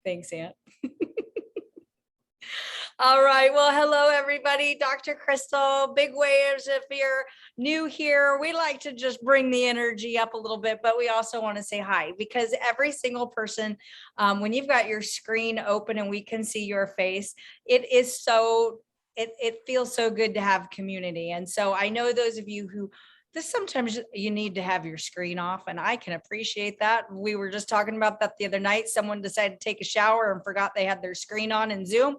Thanks, Aunt. All right. Well, hello, everybody. Dr. Kristal, big waves. If you're new here, we like to just bring the energy up a little bit, but we also want to say hi because every single person, when you've got your screen open and we can see your face, it feels so good to have community. And so I know those of you who sometimes you need to have your screen off, and I can appreciate that. We were just talking about that the other night. Someone decided to take a shower and forgot they had their screen on in Zoom.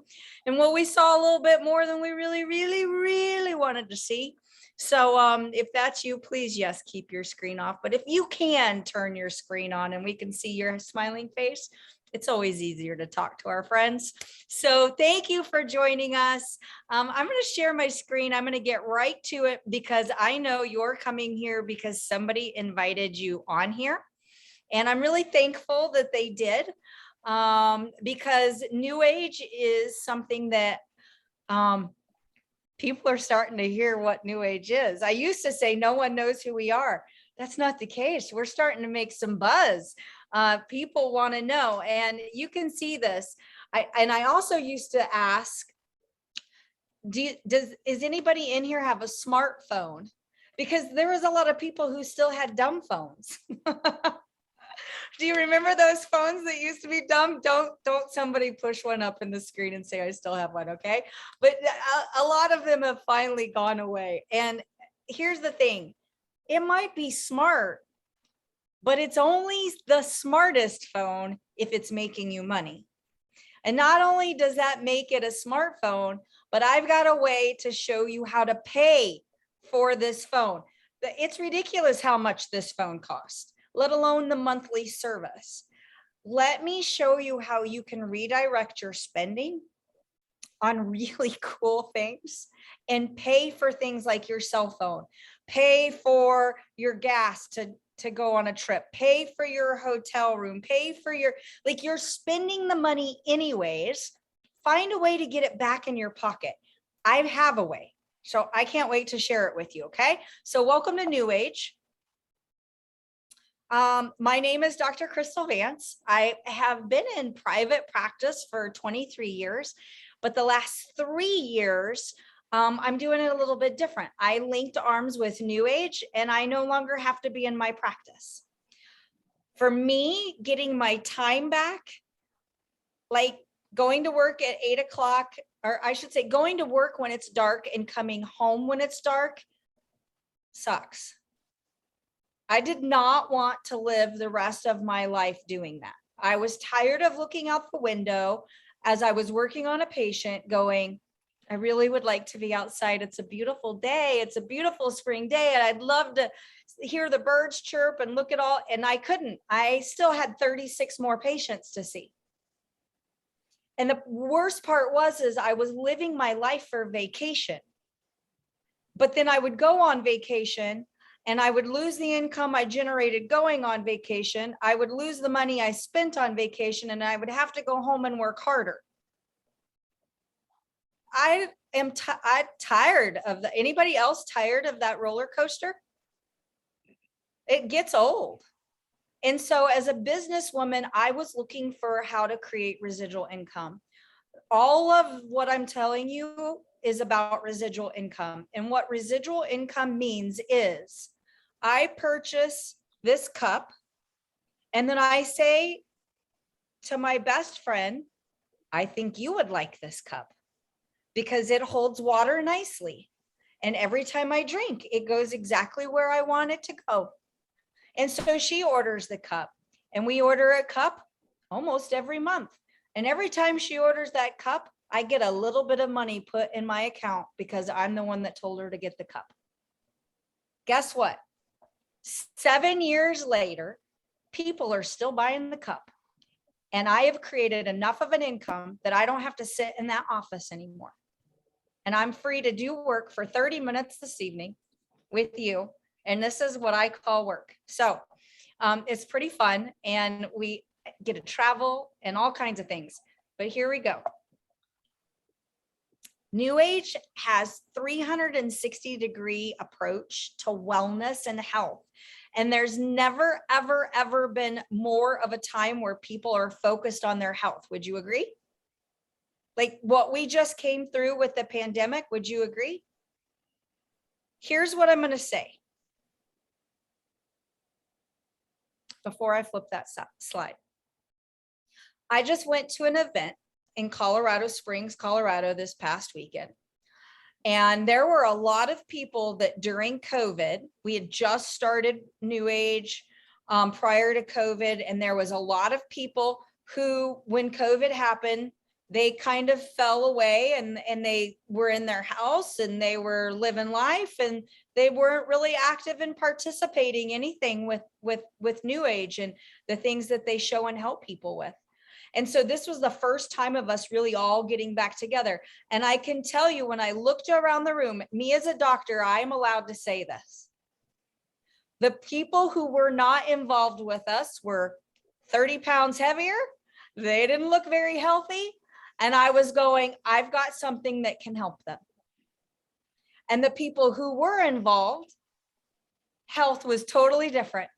And well, we saw a little bit more than we really wanted to see. So if that's you, please, yes, keep your screen off. But if you can turn your screen on and we can see your smiling face, it's always easier to talk to our friends. So thank you for joining us. I'm going to share my screen. I'm going to get right to it because I know you're coming here because somebody invited you on here. And I'm really thankful that they did because New Age is something that people are starting to hear what New Age is. I used to say no one knows who we are. That's not the case. We're starting to make some buzz. People want to know, and you can see this. I also used to ask, is anybody in here have a smartphone? Because there was a lot of people who still had dumb phones. Do you remember those phones that used to be dumb? Don't somebody push one up in the screen and say I still have one, okay? But a lot of them have finally gone away. And here's the thing. It might be smart, but it's only the smartest phone if it's making you money. And not only does that make it a smartphone, but I've got a way to show you how to pay for this phone. It's ridiculous how much this phone costs, let alone the monthly service. Let me show you how you can redirect your spending on really cool things and pay for things like your cell phone, pay for your gas to go on a trip, pay for your hotel room, pay for you're spending the money anyways. Find a way to get it back in your pocket. I have a way. So I can't wait to share it with you. Okay. So welcome to New Age. My name is Dr. Kristal Vance. I have been in private practice for 23 years, but the last 3 years, I'm doing it a little bit different. I linked arms with New Age and I no longer have to be in my practice. For me, getting my time back, like going to work at 8 o'clock, or I should say going to work when it's dark and coming home when it's dark, sucks. I did not want to live the rest of my life doing that. I was tired of looking out the window as I was working on a patient going, I really would like to be outside. It's a beautiful day. It's a beautiful spring day. And I'd love to hear the birds chirp and look at all. And I couldn't. I still had 36 more patients to see. And the worst part is I was living my life for vacation. But then I would go on vacation and I would lose the income I generated going on vacation. I would lose the money I spent on vacation and I would have to go home and work harder. I'm tired of that. Anybody else tired of that roller coaster? It gets old. And so as a businesswoman, I was looking for how to create residual income. All of what I'm telling you is about residual income. And what residual income means is I purchase this cup and then I say to my best friend, I think you would like this cup because it holds water nicely. And every time I drink, it goes exactly where I want it to go. And so she orders the cup and we order a cup almost every month. And every time she orders that cup, I get a little bit of money put in my account because I'm the one that told her to get the cup. Guess what? 7 years later, people are still buying the cup. And I have created enough of an income that I don't have to sit in that office anymore. And I'm free to do work for 30 minutes this evening with you. And this is what I call work. So it's pretty fun. And we get to travel and all kinds of things. But here we go. New Age has 360-degree approach to wellness and health. And there's never, ever, ever been more of a time where people are focused on their health. Would you agree? Like what we just came through with the pandemic, would you agree? Here's what I'm going to say before I flip that slide. I just went to an event in Colorado Springs, Colorado this past weekend. And there were a lot of people that during COVID, we had just started New Age prior to COVID. And there was a lot of people who, when COVID happened, they kind of fell away and they were in their house and they were living life and they weren't really active in participating anything with New Age and the things that they show and help people with. And so this was the first time of us really all getting back together. And I can tell you, when I looked around the room, me as a doctor, I am allowed to say this. The people who were not involved with us were 30 pounds heavier. They didn't look very healthy. And I was going, I've got something that can help them. And the people who were involved, health was totally different.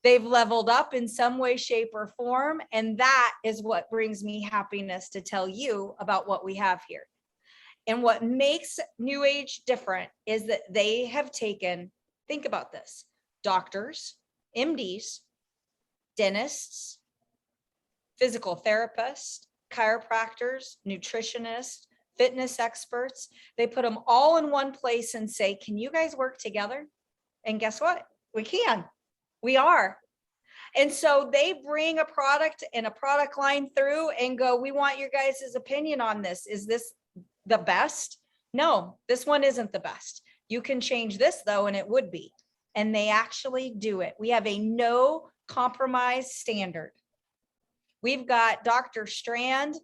They've leveled up in some way, shape, or form. And that is what brings me happiness to tell you about what we have here. And what makes New Age different is that they have taken, think about this, doctors, MDs, dentists, physical therapists, chiropractors, nutritionists, fitness experts. They put them all in one place and say, can you guys work together? And guess what? We can. We are. And so they bring a product and a product line through and go, we want your guys' opinion on this. Is this the best? No, this one isn't the best. You can change this though, and it would be. And they actually do it. We have a no compromise standard. We've got Dr. Strand,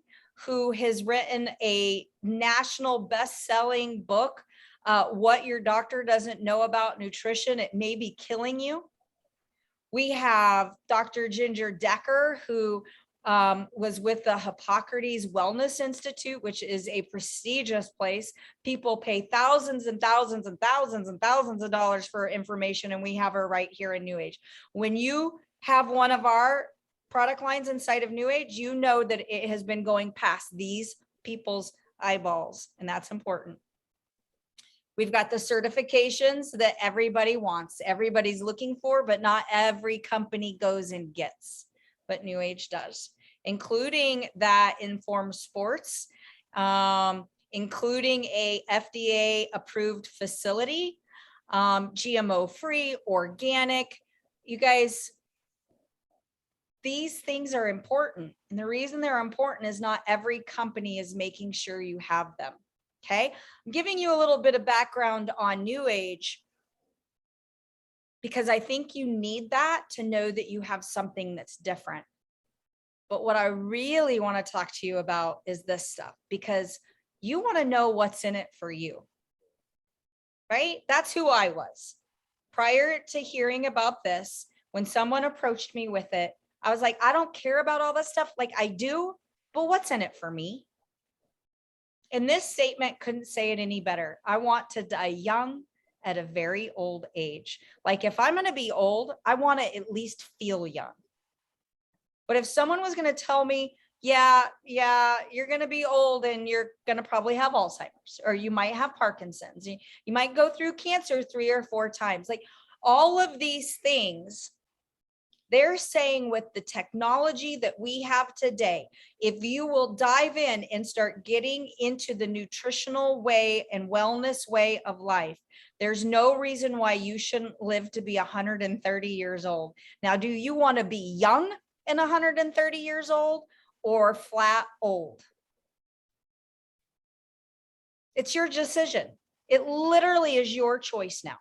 who has written a national best-selling book, What Your Doctor Doesn't Know About Nutrition. It may be killing you. We have Dr. Ginger Decker, who was with the Hippocrates Wellness Institute, which is a prestigious place. People pay thousands and thousands and thousands and thousands of dollars for information, and we have her right here in New Age. When you have one of our product lines inside of New Age, you know that it has been going past these people's eyeballs, and that's important. We've got the certifications that everybody wants, everybody's looking for, but not every company goes and gets, but New Age does, including that Informed Sports, including a FDA approved facility, GMO free, organic. You guys, these things are important. And the reason they're important is not every company is making sure you have them. Okay, I'm giving you a little bit of background on New Age because I think you need that to know that you have something that's different. But what I really want to talk to you about is this stuff, because you want to know what's in it for you, right? That's who I was. Prior to hearing about this, when someone approached me with it, I was like, I don't care about all this stuff. Like I do, but what's in it for me? And this statement couldn't say it any better. I want to die young at a very old age. Like if I'm going to be old, I want to at least feel young. But if someone was going to tell me, yeah, you're going to be old and you're going to probably have Alzheimer's, or you might have Parkinson's, you might go through cancer 3 or 4 times, like all of these things. They're saying with the technology that we have today, if you will dive in and start getting into the nutritional way and wellness way of life, there's no reason why you shouldn't live to be 130 years old. Now, do you want to be young and 130 years old or flat old? It's your decision. It literally is your choice now.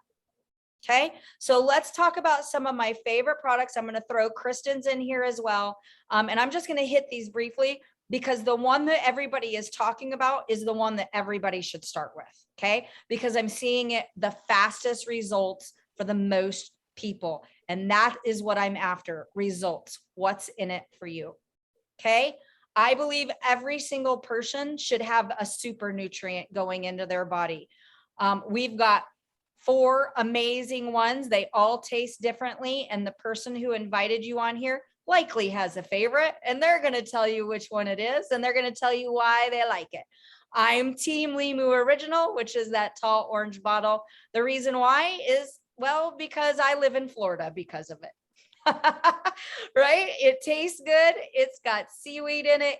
Okay, so let's talk about some of my favorite products. I'm going to throw Kristen's in here as well. And I'm just going to hit these briefly because the one that everybody is talking about is the one that everybody should start with. Okay, because I'm seeing it the fastest results for the most people. And that is what I'm after, results. What's in it for you? Okay, I believe every single person should have a super nutrient going into their body. We've got 4 amazing ones. They all taste differently. And the person who invited you on here likely has a favorite, and they're going to tell you which one it is. And they're going to tell you why they like it. I'm Team Limu Original, which is that tall orange bottle. The reason why is, well, because I live in Florida because of it. Right? It tastes good. It's got seaweed in it,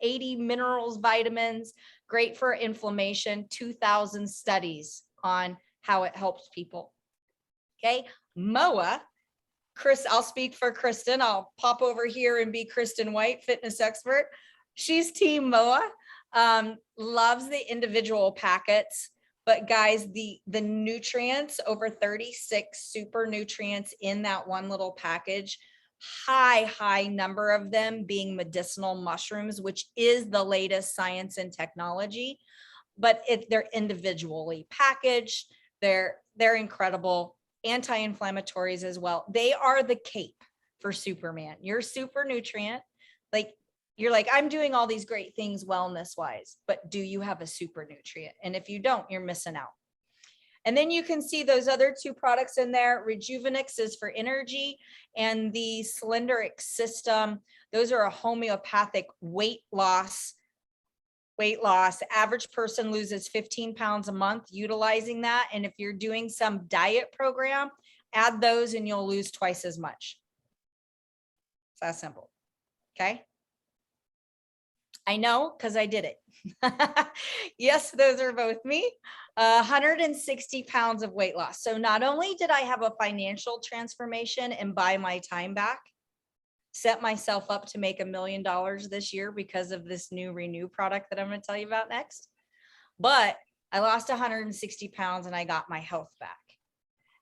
80 minerals, vitamins, great for inflammation, 2,000 studies on how it helps people. Okay. MOA, Chris, I'll speak for Kristen. I'll pop over here and be Kristen White, fitness expert. She's Team MOA, loves the individual packets. But guys, the nutrients, over 36 super nutrients in that one little package, high number of them being medicinal mushrooms, which is the latest science and technology, but they're individually packaged. They're incredible, anti-inflammatories as well. They are the cape for Superman. Your super nutrient, like, you're like, I'm doing all these great things wellness wise, but do you have a super nutrient? And if you don't, you're missing out. And then you can see those other 2 products in there. Rejuvenix is for energy, and the Slenderic System, those are a homeopathic weight loss. Average person loses 15 pounds a month utilizing that. And if you're doing some diet program, add those and you'll lose twice as much. It's that simple. Okay. I know, because I did it. Yes, those are both me. 160 pounds of weight loss. So not only did I have a financial transformation and buy my time back, set myself up to make $1 million this year because of this new Renew product that I'm going to tell you about next, but I lost 160 pounds and I got my health back.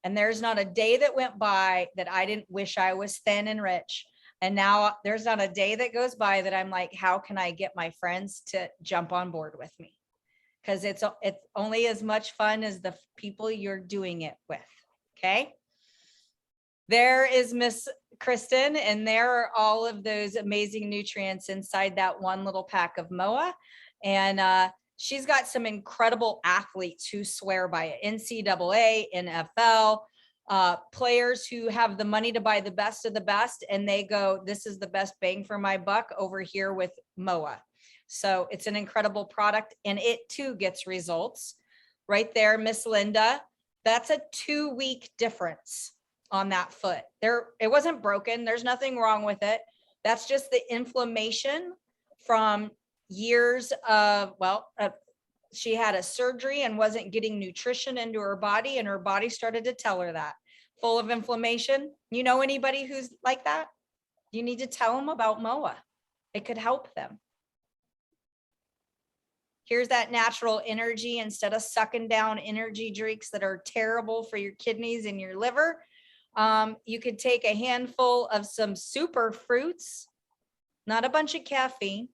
And there's not a day that went by that I didn't wish I was thin and rich. And now there's not a day that goes by that I'm like, how can I get my friends to jump on board with me? Because it's only as much fun as the people you're doing it with. Okay. There is Miss Kristen, and there are all of those amazing nutrients inside that one little pack of MOA. And she's got some incredible athletes who swear by it. NCAA, NFL, players who have the money to buy the best of the best, and they go, this is the best bang for my buck over here with MOA. So it's an incredible product, and it too gets results. Right there, Miss Linda, that's a 2-week difference on that foot. It wasn't broken. There's nothing wrong with it. That's just the inflammation from years of, she had a surgery and wasn't getting nutrition into her body, and her body started to tell her that. Full of inflammation. You know anybody who's like that? You need to tell them about MOA. It could help them. Here's that natural energy. Instead of sucking down energy drinks that are terrible for your kidneys and your liver, you could take a handful of some super fruits, not a bunch of caffeine,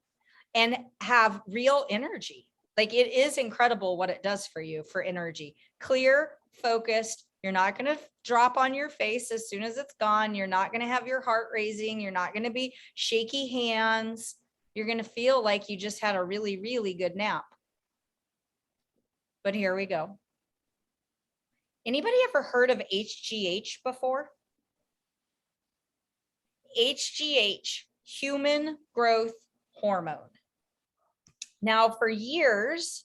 and have real energy. Like, it is incredible what it does for you for energy. Clear, focused. You're not going to drop on your face as soon as it's gone. You're not going to have your heart racing. You're not going to be shaky hands. You're going to feel like you just had a really, really good nap. But here we go. Anybody ever heard of HGH before? HGH, human growth hormone. Now, for years,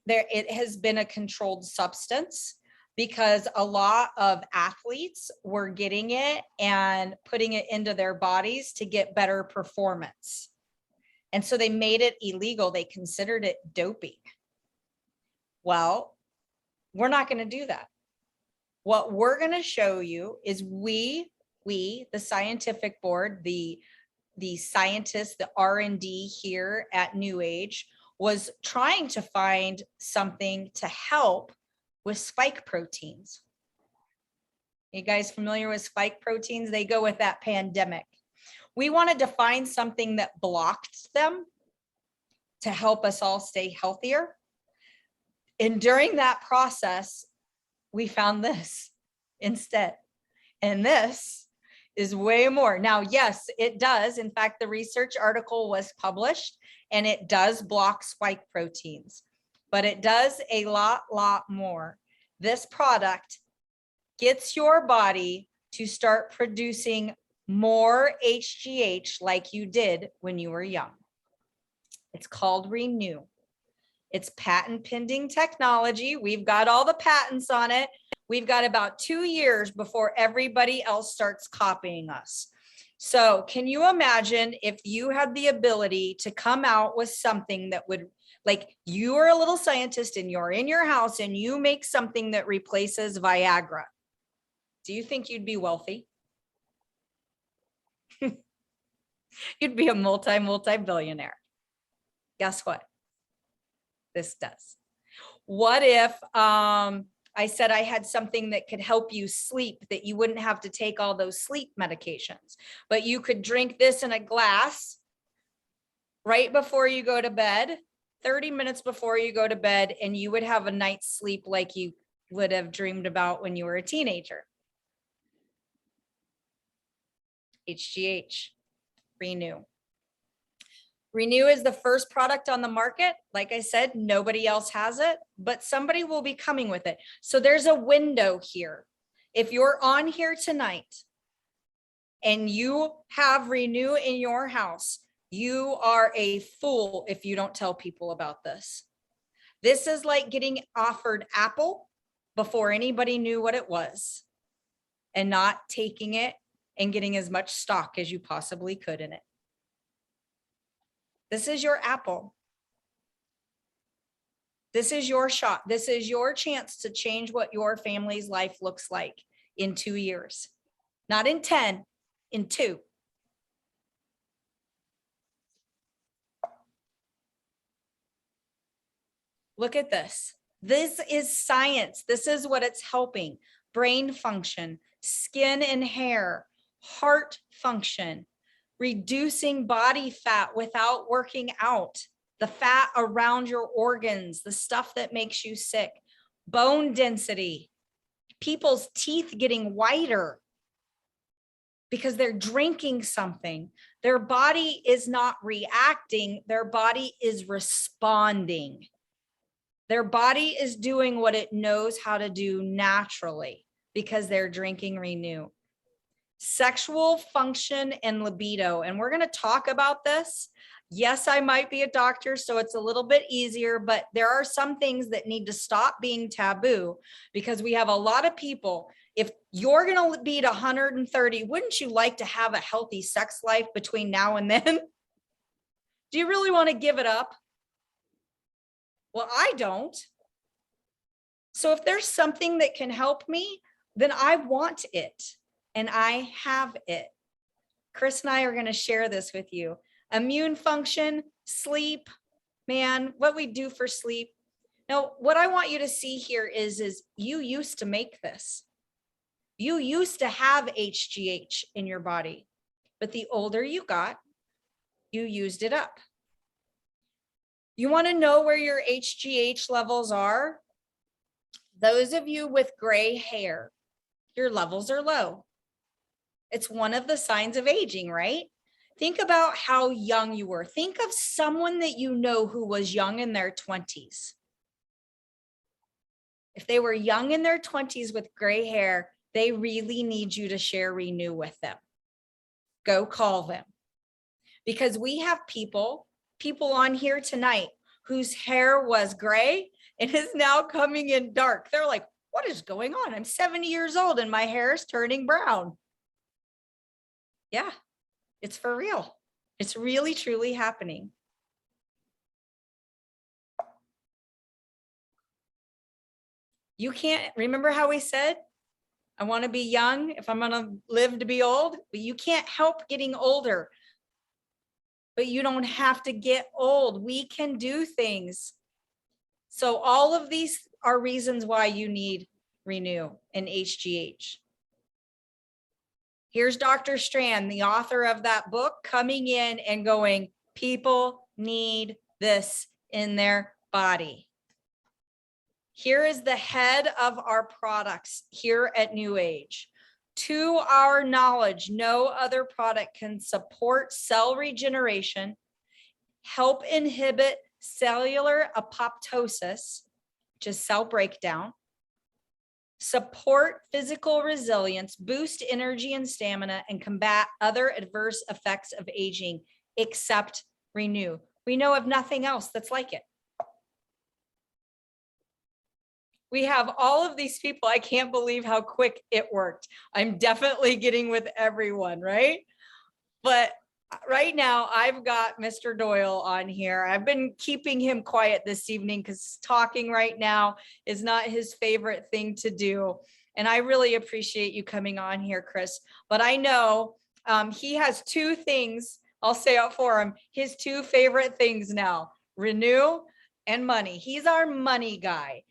it has been a controlled substance because a lot of athletes were getting it and putting it into their bodies to get better performance. And so they made it illegal. They considered it doping. Well, we're not going to do that. What we're going to show you is we, the scientific board, the scientists, the R&D here at New Age, was trying to find something to help with spike proteins. You guys familiar with spike proteins? They go with that pandemic. We wanted to find something that blocked them to help us all stay healthier. And during that process, we found this instead. And this is way more. Now, yes, it does. In fact, the research article was published and it does block spike proteins, but it does a lot more. This product gets your body to start producing more HGH like you did when you were young. It's called Renew. It's patent pending technology. We've got all the patents on it. We've got about 2 years before everybody else starts copying us. So can you imagine if you had the ability to come out with something that would, like, you are a little scientist and you're in your house and you make something that replaces Viagra. Do you think you'd be wealthy? You'd be a multi-billionaire. Guess what? This does. What if I said I had something that could help you sleep, that you wouldn't have to take all those sleep medications, but you could drink this in a glass right before you go to bed, 30 minutes before you go to bed, and you would have a night's sleep like you would have dreamed about when you were a teenager. HGH, Renew. Renew is the first product on the market. Like I said, nobody else has it, but somebody will be coming with it. So there's a window here. If you're on here tonight and you have Renew in your house, you are a fool if you don't tell people about this. This is like getting offered Apple before anybody knew what it was and not taking it and getting as much stock as you possibly could in it. This is your Apple. This is your shot. This is your chance to change what your family's life looks like in 2 years. Not in 10, in 2. Look at this. This is science. This is what it's helping. Brain function, skin and hair, heart function, reducing body fat without working out, the fat around your organs, the stuff that makes you sick, bone density, people's teeth getting whiter because they're drinking something. Their body is not reacting, their body is responding. Their body is doing what it knows how to do naturally because they're drinking Renew. Sexual function and libido. And we're going to talk about this. Yes, I might be a doctor, so it's a little bit easier, but there are some things that need to stop being taboo because we have a lot of people. If you're going to be at 130, wouldn't you like to have a healthy sex life between now and then? Do you really want to give it up? Well, I don't. So if there's something that can help me, then I want it. And I have it. Chris and I are going to share this with you. Immune function, sleep, man, what we do for sleep. Now, what I want you to see here is you used to make this. You used to have HGH in your body, but the older you got, you used it up. You want to know where your HGH levels are? Those of you with gray hair, your levels are low. It's one of the signs of aging, right? Think about how young you were. Think of someone that you know who was young in their 20s. If they were young in their 20s with gray hair, they really need you to share Renew with them. Go call them. Because we have people on here tonight whose hair was gray and is now coming in dark. They're like, what is going on? I'm 70 years old and my hair is turning brown. Yeah, it's for real. It's really, truly happening. You can't, remember how we said, I want to be young if I'm going to live to be old, but you can't help getting older. But you don't have to get old. We can do things. So all of these are reasons why you need Renew and HGH. Here's Dr. Strand, the author of that book, coming in and going, people need this in their body. Here is the head of our products here at New Age. To our knowledge, no other product can support cell regeneration, help inhibit cellular apoptosis, which is cell breakdown, support physical resilience, boost energy and stamina, and combat other adverse effects of aging, except Renew. We know of nothing else that's like it. We have all of these people. I can't believe how quick it worked. I'm definitely getting with everyone, right? But right now I've got Mr. Doyle on here. I've been keeping him quiet this evening because talking right now is not his favorite thing to do. And I really appreciate you coming on here, Chris. But I know he has two things, I'll say out for him, his two favorite things now, Renew and money. He's our money guy.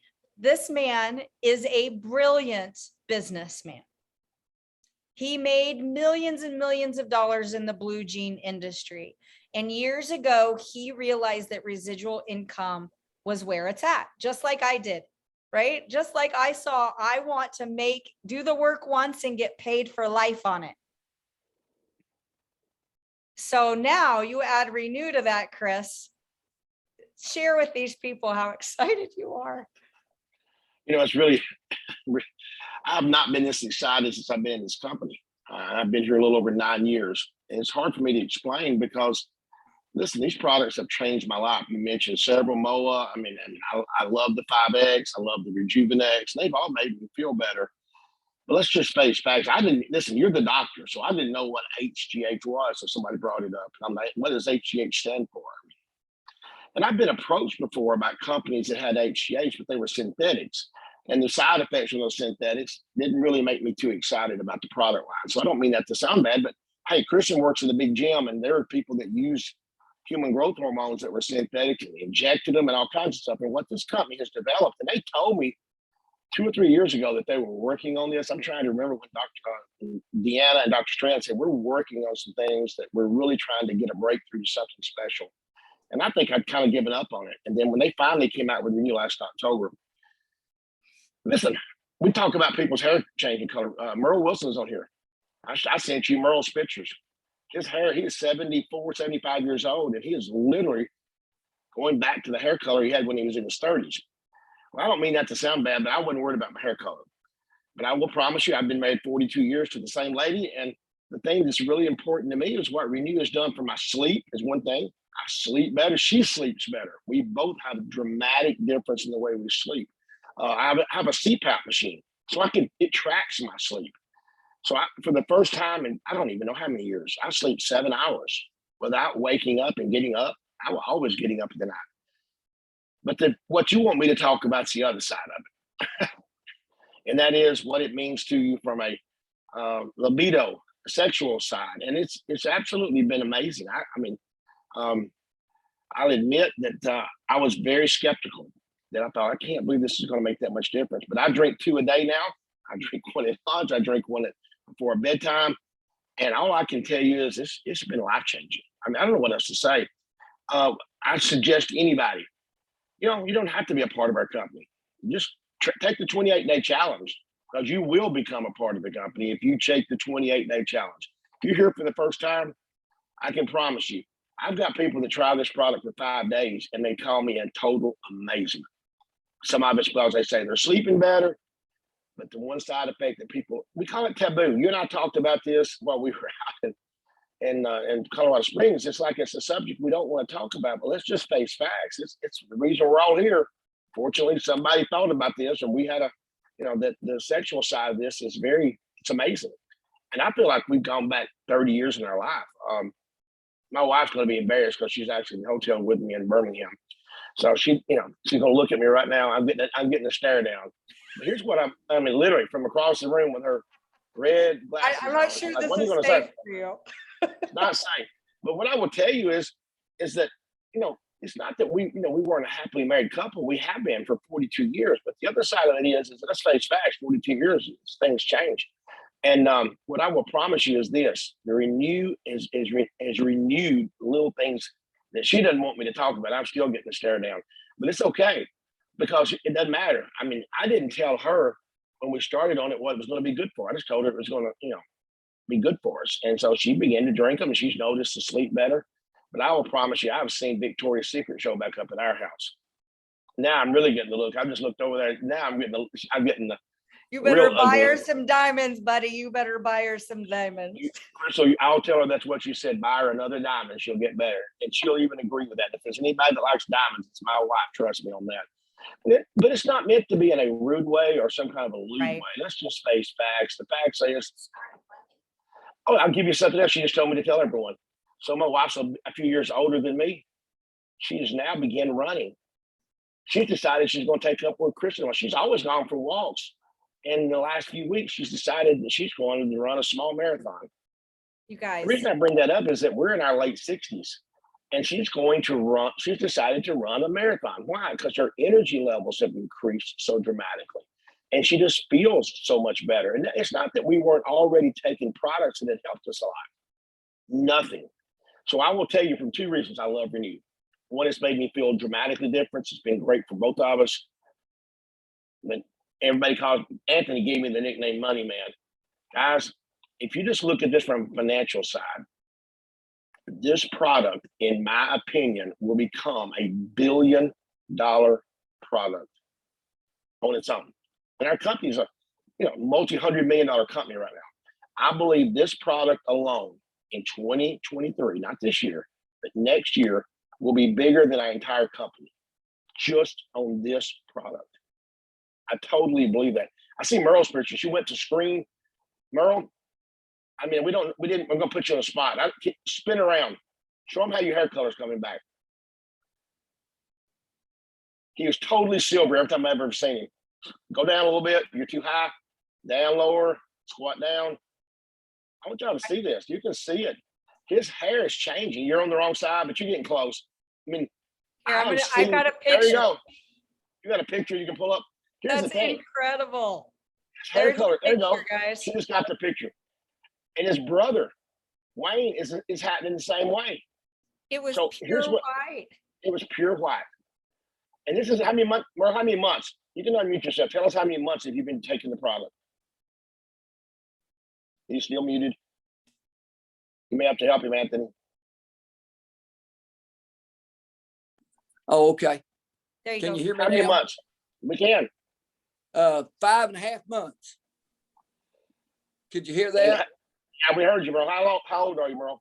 This man is a brilliant businessman. He made millions and millions of dollars in the blue jean industry. And years ago, he realized that residual income was where it's at, just like I did, right? Just like I saw, I want to do the work once and get paid for life on it. So now you add Renew to that, Chris. Share with these people how excited you are. It's really, I've not been this excited since I've been in this company. I've been here a little over 9 years. And it's hard for me to explain because, listen, these products have changed my life. You mentioned several MOA. I love the 5X. I love the Rejuvenex. They've all made me feel better. But let's just face facts. Listen, you're the doctor, so I didn't know what HGH was. So somebody brought it up. And I'm like, what does HGH stand for? And I've been approached before about companies that had HGH, but they were synthetics. And the side effects of those synthetics didn't really make me too excited about the product line. So I don't mean that to sound bad, but hey, Christian works in a big gym and there are people that use human growth hormones that were synthetic and injected them and all kinds of stuff. And what this company has developed, and they told me 2 or 3 years ago that they were working on this. I'm trying to remember when Dr. Deanna and Dr. Strand said, we're working on some things that we're really trying to get a breakthrough to something special. And I think I'd kind of given up on it. And then when they finally came out with Renew last October, listen, we talk about people's hair changing color. Merle Wilson's on here. I sent you Merle's pictures. His hair, he is 74, 75 years old, and he is literally going back to the hair color he had when he was in his 30s. Well, I don't mean that to sound bad, but I wasn't worried about my hair color. But I will promise you, I've been married 42 years to the same lady. And the thing that's really important to me is what Renew has done for my sleep is one thing. I sleep better. She sleeps better. We both have a dramatic difference in the way we sleep. I have a CPAP machine, so it tracks my sleep. So for the first time in, I don't even know how many years, I sleep 7 hours without waking up and getting up. I was always getting up in the night. But what you want me to talk about is the other side of it. And that is what it means to you from a libido, a sexual side. And it's absolutely been amazing. I'll admit that I was very skeptical. That I thought, I can't believe this is going to make that much difference. But I drink 2 a day now. I drink one at lunch. I drink one before bedtime. And all I can tell you is it's been life-changing. I don't know what else to say. I suggest anybody, you don't have to be a part of our company. Just take the 28-day challenge because you will become a part of the company if you take the 28-day challenge. If you're here for the first time, I can promise you, I've got people that try this product for 5 days and they call me a total amazement. Some of it's because they say they're sleeping better, but the one side effect that we call it taboo. You and I talked about this while we were out in Colorado Springs. It's like it's a subject we don't want to talk about, but let's just face facts. It's the reason we're all here. Fortunately, somebody thought about this, and we had that the sexual side of this is it's amazing. And I feel like we've gone back 30 years in our life. My wife's going to be embarrassed because she's actually in the hotel with me in Birmingham. So she's going to look at me right now. I'm getting a stare down. But here's what literally from across the room with her red glasses. I'm not sure like, this is safe for you. It's not safe. But what I will tell you is that, it's not that we weren't a happily married couple. We have been for 42 years. But the other side of it is let's face facts, 42 years, things change. And what I will promise you is this: the Renew has renewed little things that she doesn't want me to talk about. I'm still getting the stare down, but it's okay because it doesn't matter. I didn't tell her when we started on it what it was going to be good for. I just told her it was going to, be good for us. And so she began to drink them and she's noticed to sleep better. But I will promise you, I've seen Victoria's Secret show back up at our house. Now I'm really getting the look. I just looked over there. Now I'm getting the You better real buy her ugly. some diamonds, buddy. You better buy her some diamonds. So I'll tell her that's what you said. Buy her another diamond, she'll get better, and she'll even agree with that. If there's anybody that likes diamonds, it's my wife. Trust me on that. But it's not meant to be in a rude way or some kind of a lewd Right. way. Let's just face facts. The facts is, oh, I'll give you something else. She just told me to tell everyone. So my wife's a few years older than me. She has now begun running. She's decided she's going to take up with Kristal. She's always gone for walks. And in the last few weeks, she's decided that she's going to run a small marathon. You The guys, reason I bring that up is that we're in our late 60s and she's going to run, she's decided to run a marathon. Why? Because her energy levels have increased so dramatically and she just feels so much better. And it's not that we weren't already taking products that had helped us a lot. Nothing. So I will tell you from two reasons I love Renew. One, it's made me feel dramatically different. It's been great for both of us. But everybody calls Anthony gave me the nickname Money Man. Guys, if you just look at this from a financial side, this product, in my opinion, will become a $1 billion product on its own. And our company's a multi-$100 million company right now. I believe this product alone in 2023, not this year, but next year, will be bigger than our entire company just on this product. I totally believe that. I see Merle's picture. She went to screen. Merle, I mean, we're gonna put you on the spot. Spin around. Show them how your hair color's coming back. He was totally silver every time I've ever seen him. Go down a little bit. You're too high. Down lower. Squat down. I want y'all to see this. You can see it. His hair is changing. You're on the wrong side, but you're getting close. I mean, here, I got a picture. There you go. You got a picture you can pull up. Here's That's the thing. incredible. Hair color. There you go. Guys. She just got the picture. And his brother, Wayne, is happening the same way. It was so pure white. It was pure white. And this is how many months? Well, how many months? You can unmute yourself. Tell us how many months have you been taking the product? He's still muted. You may have to help him, Anthony. Oh, okay. There you Can go. you hear me How many now? months? We can. 5.5 months. Could you hear that? Yeah, we heard you, bro. How old are you, bro?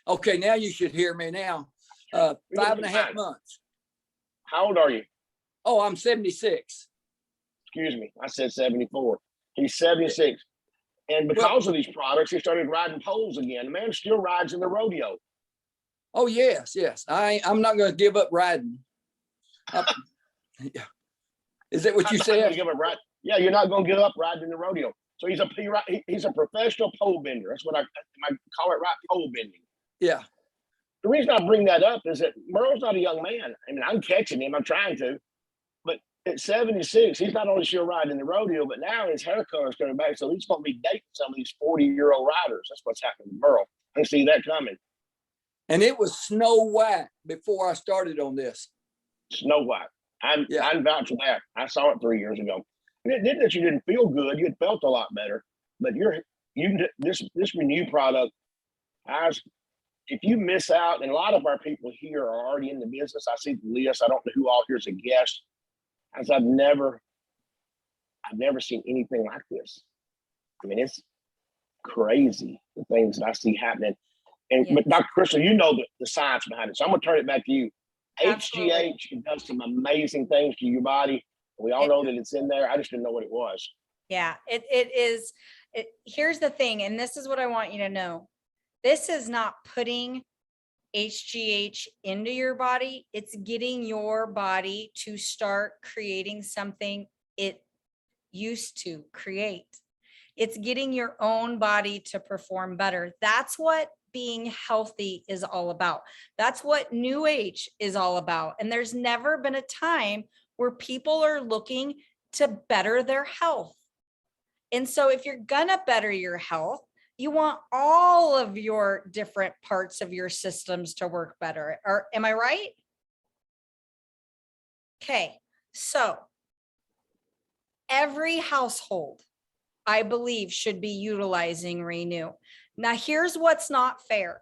Okay, now you should hear me now. 5.5 months. How old are you? Oh, I'm 76. Excuse me. I said 74. He's 76. And because of these products, he started riding poles again. The man still rides in the rodeo. Oh, yes. I'm not going to give up riding. Yeah. Is that what you said? Give up ride. Yeah, you're not going to give up riding in the rodeo. So he's a professional pole bender. That's what I call it, right? Pole bending. Yeah. The reason I bring that up is that Merle's not a young man. I mean, I'm catching him. I'm trying to. But at 76, he's not only still riding the rodeo, but now his hair color is coming back. So he's going to be dating some of these 40-year-old riders. That's what's happening to Merle. I see that coming. And it was snow white before I started on this. Snow white. I'm vouch for that. I saw it 3 years ago. And it didn't that you didn't feel good. You had felt a lot better. But this Renew product, if you miss out, and a lot of our people here are already in the business. I see the list. I don't know who all here is a guest. As I've never seen anything like this. I mean, it's crazy, the things that I see happening. And But Dr. Kristal, you know the science behind it. So I'm gonna turn it back to you. Absolutely. HGH does some amazing things to your body. We all know that it's in there. I just didn't know what it was. Yeah, it is. Here's the thing, and this is what I want you to know. This is not putting HGH into your body. It's getting your body to start creating something it used to create. It's getting your own body to perform better. That's what being healthy is all about. That's what New Age is all about. And there's never been a time where people are looking to better their health. And so if you're gonna better your health, you want all of your different parts of your systems to work better. Or am I right? Okay, so every household, I believe, should be utilizing Renew. Now, here's what's not fair.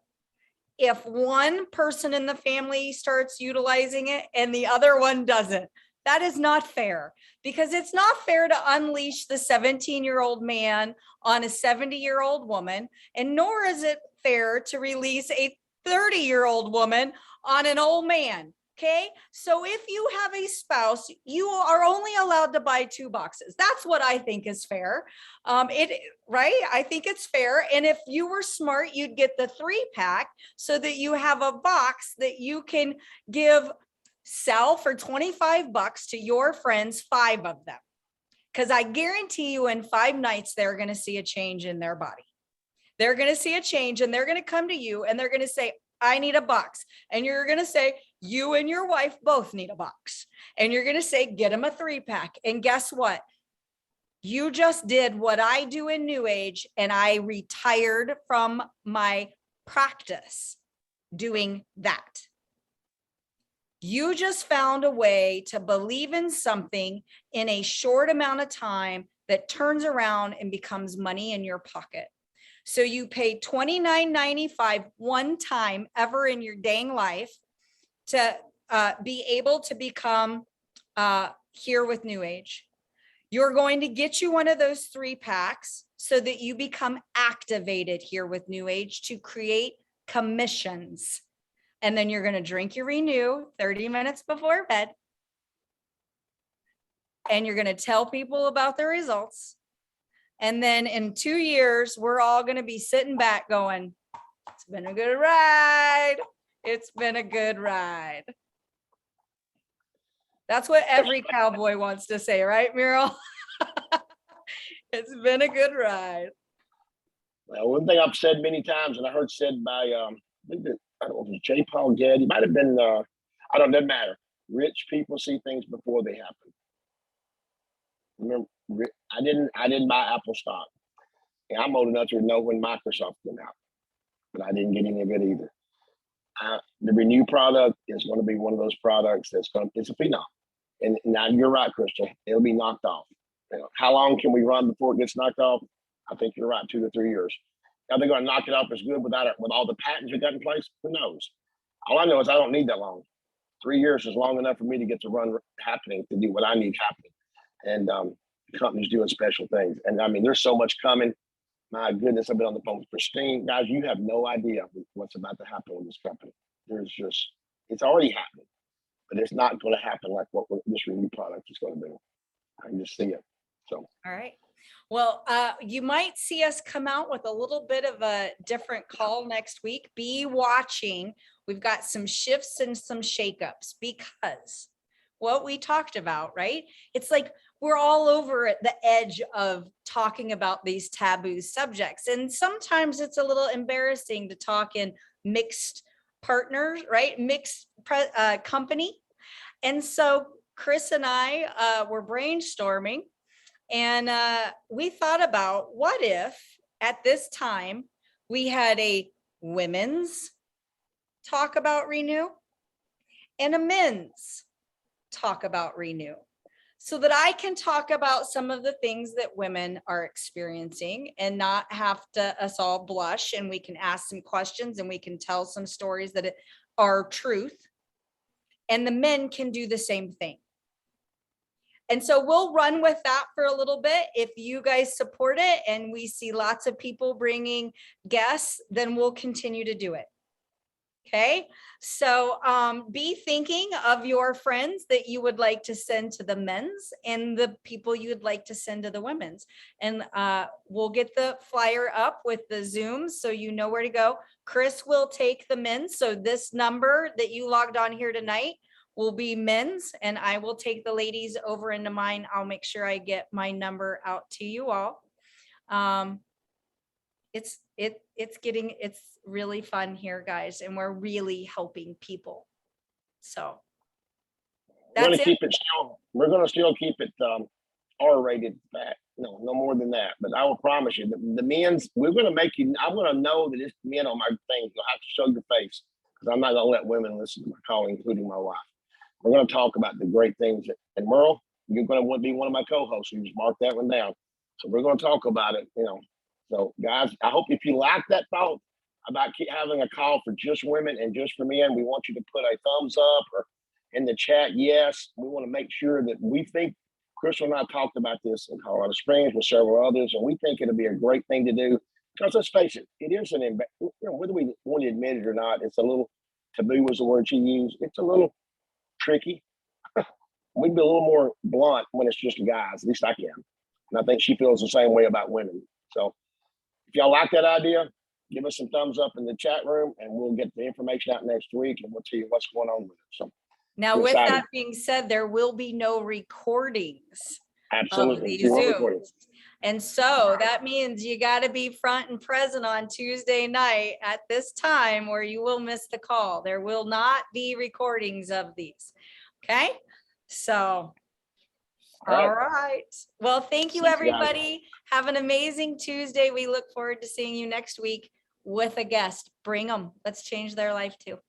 If one person in the family starts utilizing it and the other one doesn't, That is not fair, because it's not fair to unleash the 17-year-old man on a 70-year-old woman, and nor is it fair to release a 30-year-old woman on an old man. Okay. So if you have a spouse, you are only allowed to buy 2 boxes. That's what I think is fair. Right. I think it's fair. And if you were smart, you'd get the 3-pack so that you have a box that you can sell for $25 to your friends, 5 of them. Because I guarantee you in 5 nights, they're going to see a change in their body. They're going to see a change, and they're going to come to you and they're going to say, I need a box. And you're going to say, you and your wife both need a box. And you're going to say, get them a 3-pack. And guess what? You just did what I do in New Age, and I retired from my practice doing that. You just found a way to believe in something in a short amount of time that turns around and becomes money in your pocket. So you pay $29.95 one time ever in your dang life to be able to become here with New Age. You're going to get you one of those 3-packs so that you become activated here with New Age to create commissions. And then you're going to drink your Renew 30 minutes before bed. And you're going to tell people about the results. And then in 2 years, we're all going to be sitting back going, it's been a good ride. It's been a good ride. That's what every cowboy wants to say, right, Muriel? It's been a good ride. Well, one thing I've said many times, and I heard said by, I don't know if it was J. Paul Getty, it might have been, I don't, doesn't matter. Rich people see things before they happen. Remember, I didn't buy Apple stock. And I'm old enough to know when Microsoft came out, but I didn't get any of it either. The Renew product is going to be one of those products it's a phenom. And now you're right, Kristal, it'll be knocked off. You know, how long can we run before it gets knocked off? I think you're right, 2 to 3 years. Are they going to knock it off as good with all the patents we got in place? Who knows? All I know is I don't need that long. 3 years is long enough for me to get the run happening to do what I need happening. And companies doing special things. And I mean, there's so much coming. My goodness, I've been on the phone with Christine. Guys, you have no idea what's about to happen with this company. It's already happening, but it's not going to happen like what this Renew product is going to do. I can just see it. So, all right. Well, you might see us come out with a little bit of a different call next week. Be watching. We've got some shifts and some shakeups because what we talked about, right? It's like we're all over at the edge of talking about these taboo subjects. And sometimes it's a little embarrassing to talk in mixed partners, right? Mixed company. And so Chris and I were brainstorming, and we thought about what if at this time we had a women's talk about Renew and a men's talk about Renew, so that I can talk about some of the things that women are experiencing and not have to us all blush, and we can ask some questions and we can tell some stories that are truth, and the men can do the same thing. And so we'll run with that for a little bit. If you guys support it and we see lots of people bringing guests, then we'll continue to do it. Okay, so be thinking of your friends that you would like to send to the men's and the people you'd like to send to the women's. And we'll get the flyer up with the Zooms so you know where to go. Chris will take the men's. So this number that you logged on here tonight will be men's, and I will take the ladies over into mine. I'll make sure I get my number out to you all. It's really fun here, guys, and we're really helping people. So we're going to keep it still. We're going to still keep it R-rated back. No more than that. But I will promise you, the men's, we're going to make you. I'm going to know that it's men on my thing. You'll have to show your face, because I'm not going to let women listen to my call, including my wife. We're going to talk about the great things. And Merle, you're going to be one of my co-hosts. You just mark that one down. So we're going to talk about it. So guys, I hope if you like that thought about having a call for just women and just for men, we want you to put a thumbs up or in the chat, yes, we want to make sure that we think Kristal and I talked about this in Colorado Springs with several others, and we think it'll be a great thing to do. Because let's face it, it is whether we want to admit it or not, it's a little taboo was the word she used. It's a little tricky. We can be a little more blunt when it's just guys. At least I can. And I think she feels the same way about women. So if y'all like that idea, give us some thumbs up in the chat room, and we'll get the information out next week, and we'll tell you what's going on with it. So Now, I'm with excited. that being said, there will be no recordings of Absolutely. these Zero recording. Zooms. And so that means you got to be front and present on Tuesday night at this time, or you will miss the call. There will not be recordings of these. Okay, so all right. Well, thank you, Thanks, guys. everybody. Have an amazing Tuesday. We look forward to seeing you next week with a guest. Bring them. Let's change their life too.